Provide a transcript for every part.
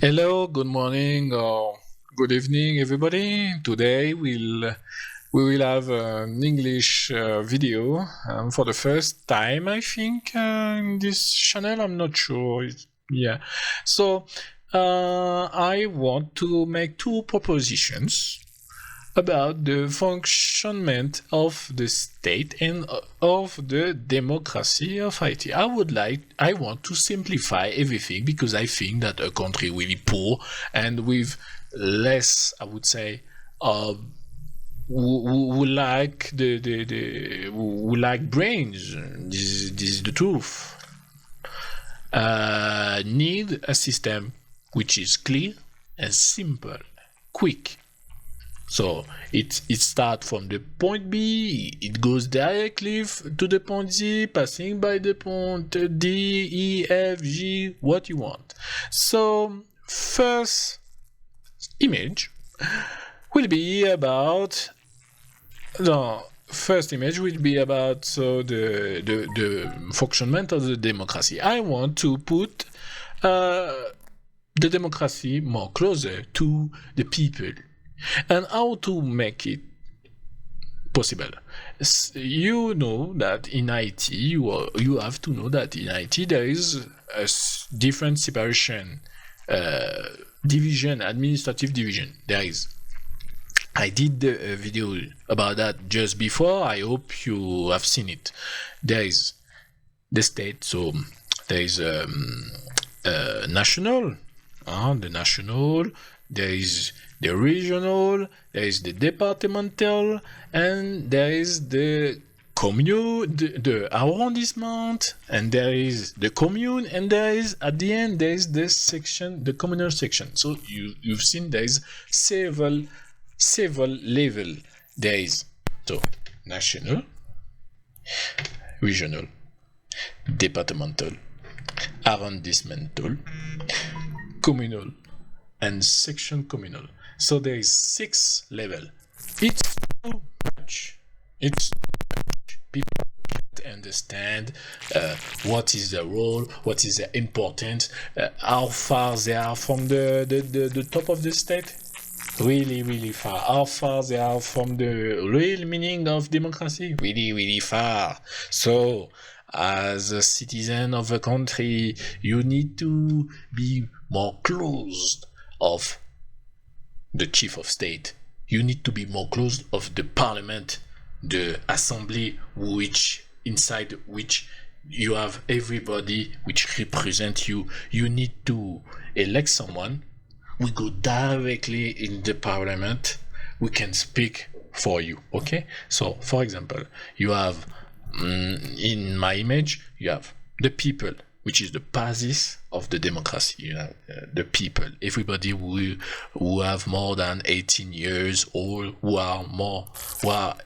Hello, good morning or good evening, everybody. Today we will have an English video for the first time, I think, in this channel. I'm not sure. Yeah. So I want to make two propositions about the functionment of the state and of the democracy of Haiti. I want to simplify everything because I think that a country really poor and with less, I would say, who like who like brains. This is the truth. Need a system which is clear and simple, quick. So it starts from the point B, it goes directly to the point Z, passing by the point D, E, F, G, what you want. So first image will be about the functionment of the democracy. I want to put the democracy more closer to the people. And how to make it possible? You know that in Haiti, you have to know that in Haiti there is a different separation, division, administrative division. There is. I did a video about that just before. I hope you have seen it. There is the state, so there is national, the national. There is the regional, there is the departmental, and there is the commune, the arrondissement, and there is the commune, and there is, at the end, there is the section, the communal section. So you've seen there is several level. There is, so, national, regional, departmental, arrondissemental, communal, and section communal. So there is 6 level. It's too much. People can't understand what is the role, what is the importance, how far they are from the top of the state. Really far. How far they are from the real meaning of democracy. Really far. So as a citizen of a country, you need to be more close of the chief of state. You need to be more close of the parliament, the assembly, inside which you have everybody which represent you. You need to elect someone. We go directly in the parliament. We can speak for you. Okay. So, for example, you have in my image, you have the people, which is the basis of the democracy, the people, everybody who have more than 18 years old, who are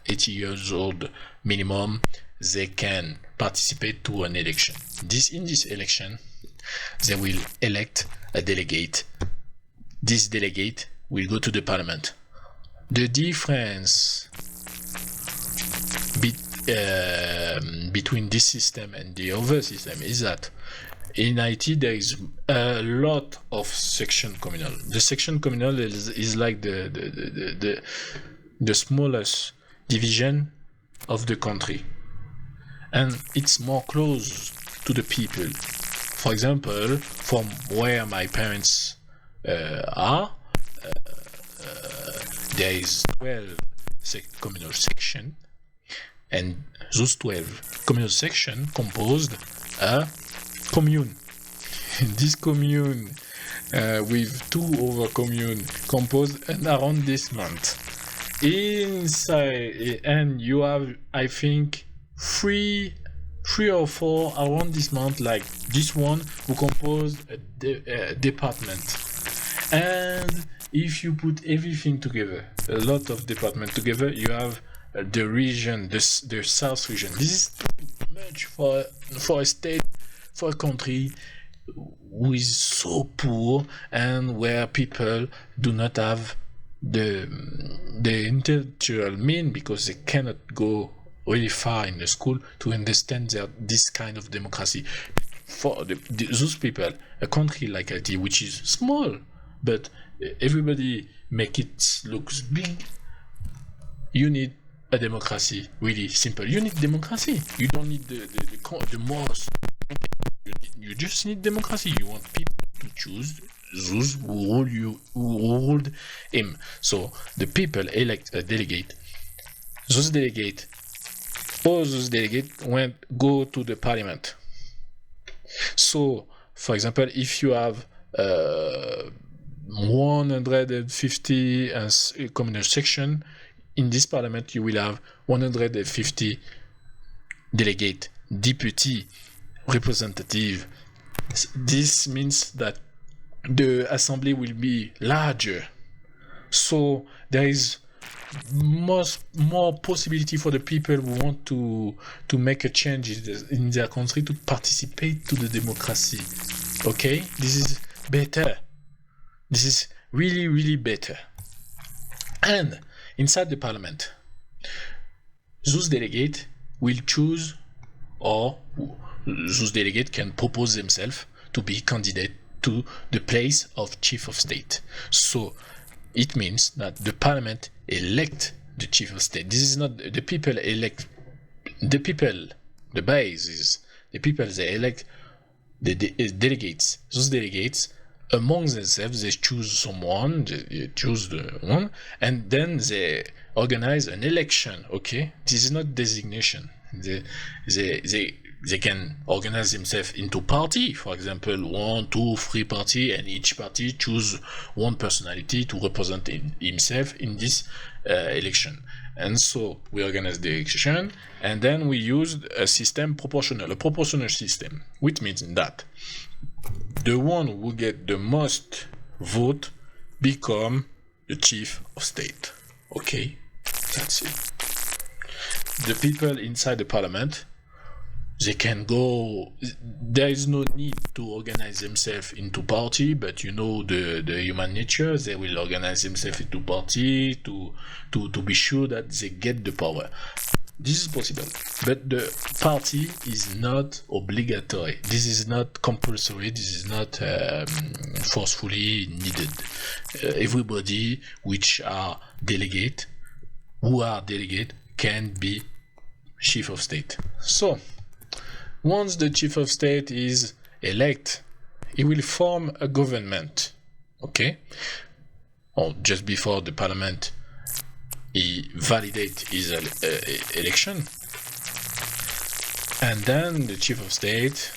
80 years old minimum, they can participate to an election. In this election, they will elect a delegate. This delegate will go to the parliament. The difference between this system and the other system is that in Haiti there is a lot of section communal. The section communal is like the smallest division of the country, and it's more close to the people. For example, from where my parents are, there is 12 communal section, and those 12 communal sections composed a commune. This commune with 2 other communes composed an arrondissement. Inside, and you have, I think, 3 or 4 arrondissements like this one who compose a department. And if you put everything together, a lot of departments together, you have the region, the south region. This is too much for a state, for a country who is so poor and where people do not have the intellectual mean, because they cannot go really far in the school to understand this kind of democracy. for those people, a country like Haiti, which is small, but everybody make it looks big, you need a democracy. Really simple. You need democracy. You don't need the most. You just need democracy. You want people to choose those who ruled him. So the people elect a delegate. Those delegate, all those delegates go to the parliament. So, for example, if you have 150 communal section, in this parliament you will have 150 delegate, deputy, representative. This means that the assembly will be larger, so there is more possibility for the people who want to make a change in their country to participate to the democracy. Okay, this is better. This is really better. And inside the parliament, those delegates will choose, or those delegates can propose themselves to be candidate to the place of chief of state. So it means that the parliament elect the chief of state. This is not the people elect the people. The base is the people. They elect the delegates. Those delegates among themselves, they choose someone, they choose the one, and then they organize an election. Okay, this is not designation. They can organize themselves into party. For example, 1, 2, 3 party, and each party choose one personality to represent himself in this election. And so we organize the election, and then we use a system proportional, a proportional system, which means that the one who get the most vote become the chief of state. Okay, that's it. The people inside the parliament, they can go. There is no need to organize themselves into party, but you know the human nature. They will organize themselves into party to be sure that they get the power. This is possible, but the party is not obligatory. This is not compulsory. This is not forcefully needed. Everybody which are delegate, can be chief of state. So once the chief of state is elect, he will form a government. Okay, or just before the parliament, he validates his election, and then the chief of state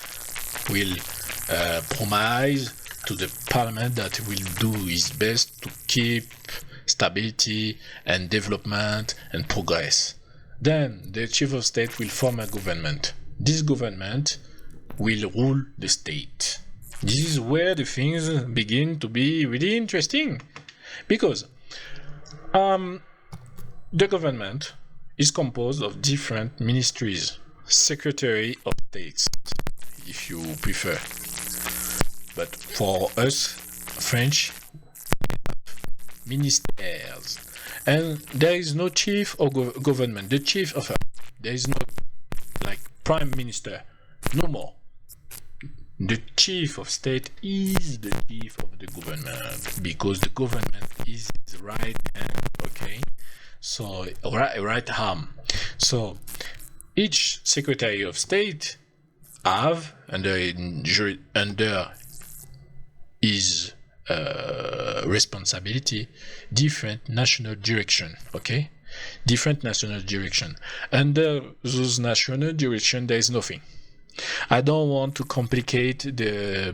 will promise to the parliament that he will do his best to keep stability and development and progress. Then the chief of state will form a government. This government will rule the state. This is where the things begin to be really interesting, because the government is composed of different ministries, secretary of states, if you prefer. But for us, French, ministers. And there is no chief of government. The chief of there is no like prime minister, no more. The chief of state is the chief of the government, because the government is his right hand. Okay, so right arm. So each secretary of state have under his responsibility different national direction. Okay, different national direction. Under those national direction, there is nothing. I don't want to complicate the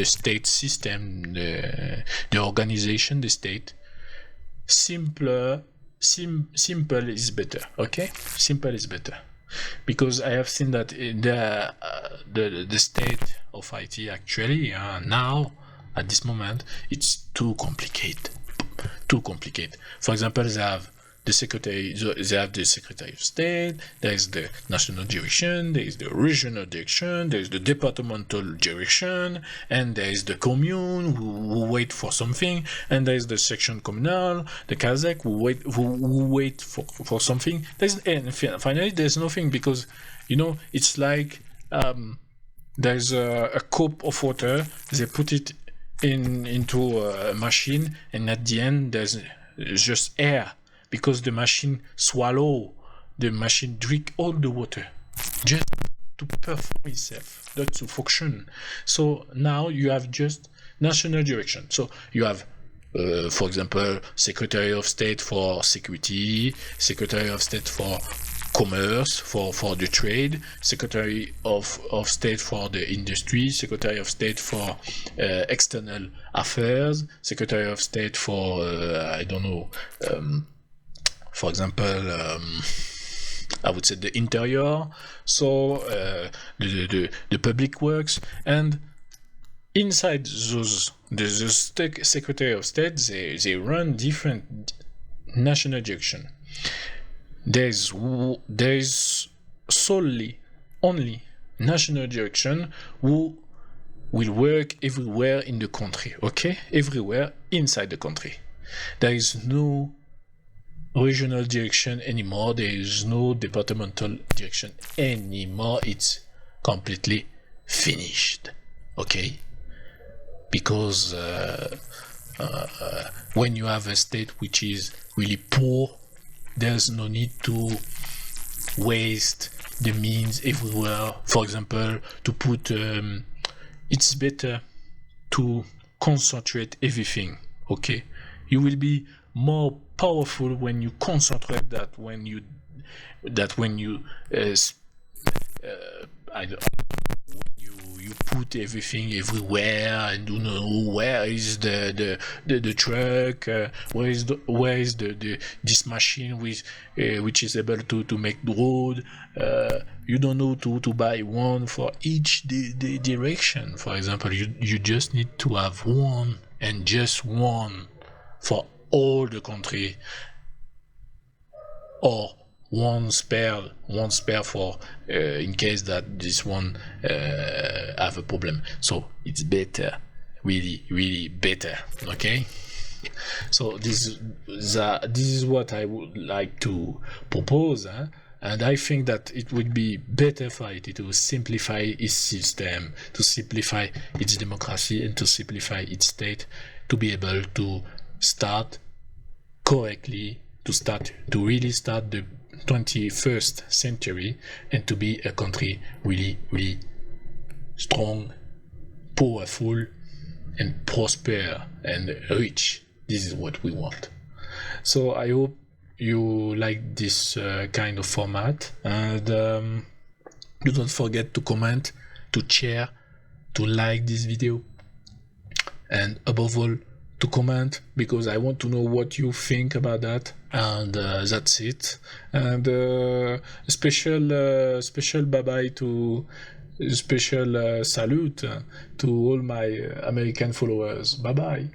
state system, the organization, the state. Simple is better. Okay, simple is better, because I have seen that in the state of Haiti actually now at this moment it's too complicated. For example, they have the secretary of state, there is the national direction, there is the regional direction, there is the departmental direction, and there is the commune who wait for something, and there is the section communal, the Kazakh who wait for something. And finally there's nothing, because it's like there's a cup of water, they put it into a machine, and at the end there's just air, because the machine drink all the water just to perform itself, not to function. So now you have just national direction. So you have for example, Secretary of State for Security, Secretary of State for Commerce, for the trade, Secretary of State for the industry, Secretary of State for external affairs, Secretary of State for I don't know, for example, I would say the interior, so the public works, and inside those the Secretary of State, they run different national direction. There's only national direction who will work everywhere in the country, okay? Everywhere inside the country. There is no regional direction anymore. There is no departmental direction anymore. It's completely finished, okay? Because when you have a state which is really poor, there's no need to waste the means everywhere. For example, to put it's better to concentrate everything, okay? You will be more powerful when you concentrate that, when you you put everything everywhere, and you know where is the truck, where is this machine which is able to make the road. You don't know to buy one for each direction. For example, you just need to have one, and just one for all the country, or one spare for in case that this one have a problem. So it's better, really better, okay? So this is what I would like to propose, and I think that it would be better for Haiti to simplify its system, to simplify its democracy, and to simplify its state, to be able to start correctly, to really start the 21st century, and to be a country really strong, powerful, and prosper and rich. This is what we want. So I hope you like this kind of format, and you don't forget to comment, to share, to like this video, and above all, to comment, because I want to know what you think about that. And that's it. And special bye-bye to special salute to all my American followers. Bye-bye.